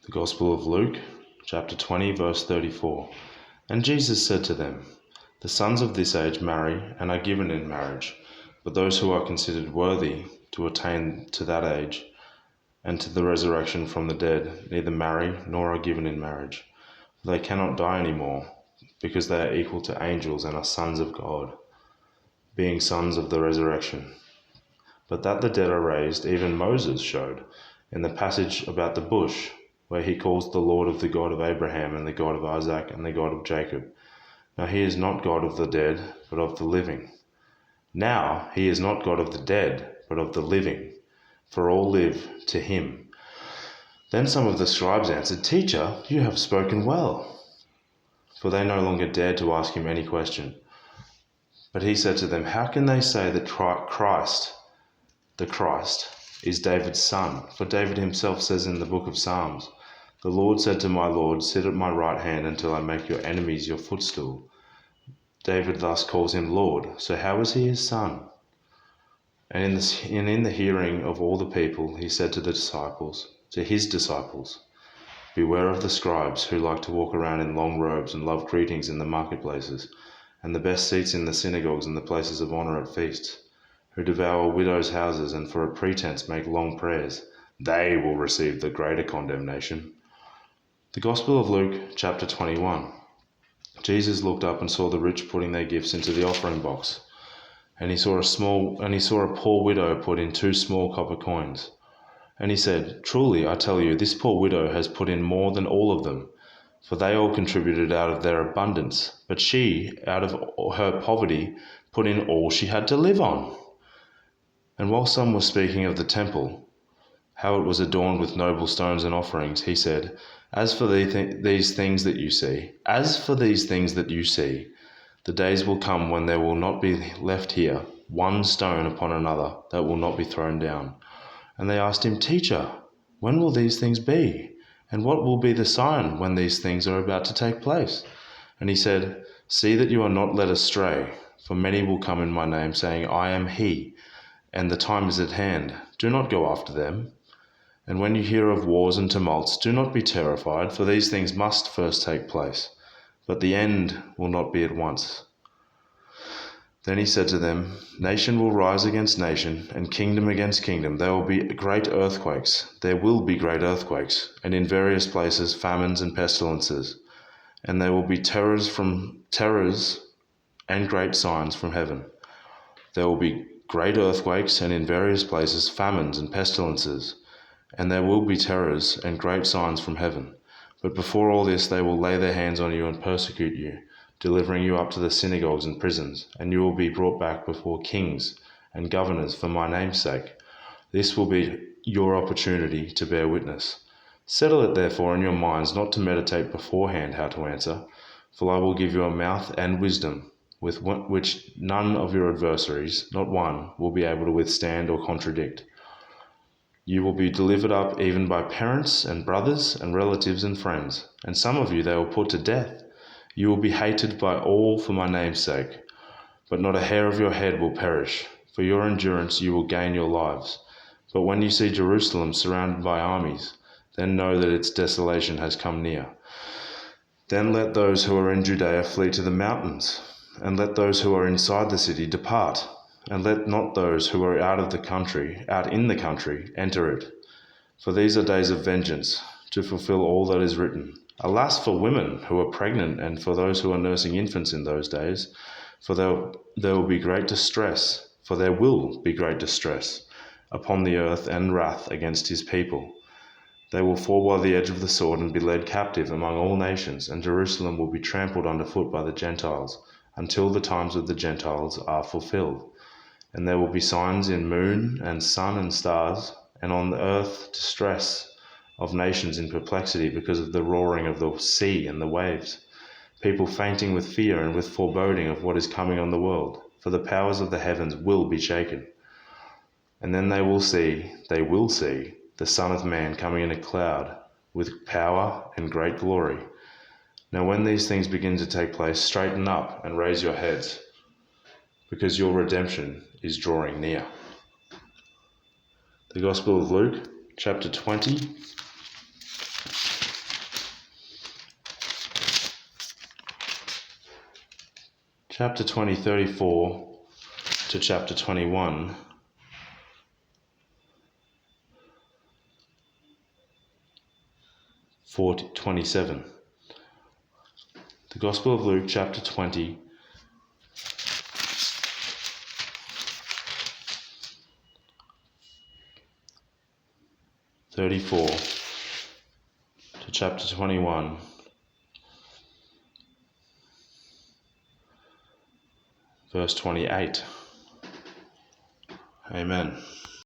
The Gospel of Luke, chapter 20, verse 34. And Jesus said to them, The sons of this age marry and are given in marriage, but those who are considered worthy to attain to that age and to the resurrection from the dead neither marry nor are given in marriage. For they cannot die any more, because they are equal to angels and are sons of God, being sons of the resurrection. But that the dead are raised, even Moses showed in the passage about the bush, where he calls the Lord of the God of Abraham and the God of Isaac and the God of Jacob. Now he is not God of the dead, but of the living. Now he is not God of the dead, but of the living, for all live to him. Then some of the scribes answered, Teacher, you have spoken well. For they no longer dared to ask him any question. But he said to them, How can they say that Christ, the Christ, is David's son? For David himself says in the book of Psalms, The Lord said to my Lord, Sit at my right hand until I make your enemies your footstool. David thus calls him Lord, so how is he his son? And in the hearing of all the people, he said to his disciples, Beware of the scribes who like to walk around in long robes and love greetings in the marketplaces, and the best seats in the synagogues and the places of honor at feasts, who devour widows' houses and for a pretense make long prayers. They will receive the greater condemnation. The Gospel of Luke, chapter 21. Jesus looked up and saw the rich putting their gifts into the offering box, and he saw a poor widow put in 2 small copper coins. And he said, Truly, I tell you, this poor widow has put in more than all of them, for they all contributed out of their abundance, but she, out of her poverty, put in all she had to live on. And while some were speaking of the temple, how it was adorned with noble stones and offerings, he said, As for these things that you see, the days will come when there will not be left here one stone upon another that will not be thrown down. And they asked him, Teacher, when will these things be? And what will be the sign when these things are about to take place? And he said, See that you are not led astray, for many will come in my name, saying, I am he, and the time is at hand. Do not go after them. And when you hear of wars and tumults, do not be terrified, for these things must first take place, but the end will not be at once. Then he said to them, Nation will rise against nation, and kingdom against kingdom. There will be great earthquakes. And in various places famines and pestilences. And there will be terrors and great signs from heaven. There will be great earthquakes, and in various places famines and pestilences. And there will be terrors and great signs from heaven. But before all this they will lay their hands on you and persecute you, delivering you up to the synagogues and prisons, and you will be brought back before kings and governors for my name's sake. This will be your opportunity to bear witness. Settle it therefore in your minds not to meditate beforehand how to answer, for I will give you a mouth and wisdom, with which none of your adversaries, not one, will be able to withstand or contradict. You will be delivered up even by parents and brothers and relatives and friends, and some of you they will put to death. You will be hated by all for my name's sake, but not a hair of your head will perish. For your endurance you will gain your lives. But when you see Jerusalem surrounded by armies, then know that its desolation has come near. Then let those who are in Judea flee to the mountains, and let those who are inside the city depart. And let not those who are out in the country, enter it. For these are days of vengeance, to fulfill all that is written. Alas for women who are pregnant and for those who are nursing infants in those days, for there will be great distress upon the earth and wrath against his people. They will fall by the edge of the sword and be led captive among all nations, and Jerusalem will be trampled underfoot by the Gentiles, until the times of the Gentiles are fulfilled. And there will be signs in moon and sun and stars, and on the earth distress of nations in perplexity because of the roaring of the sea and the waves, people fainting with fear and with foreboding of what is coming on the world, for the powers of the heavens will be shaken. And then they will see the Son of Man coming in a cloud with power and great glory. Now when these things begin to take place, straighten up and raise your heads, because your redemption is drawing near. The Gospel of Luke, chapter 20, Chapter 20, 34 to chapter 21. / 27. The Gospel of Luke, chapter 20, /34 to chapter 21, verse 28. Amen.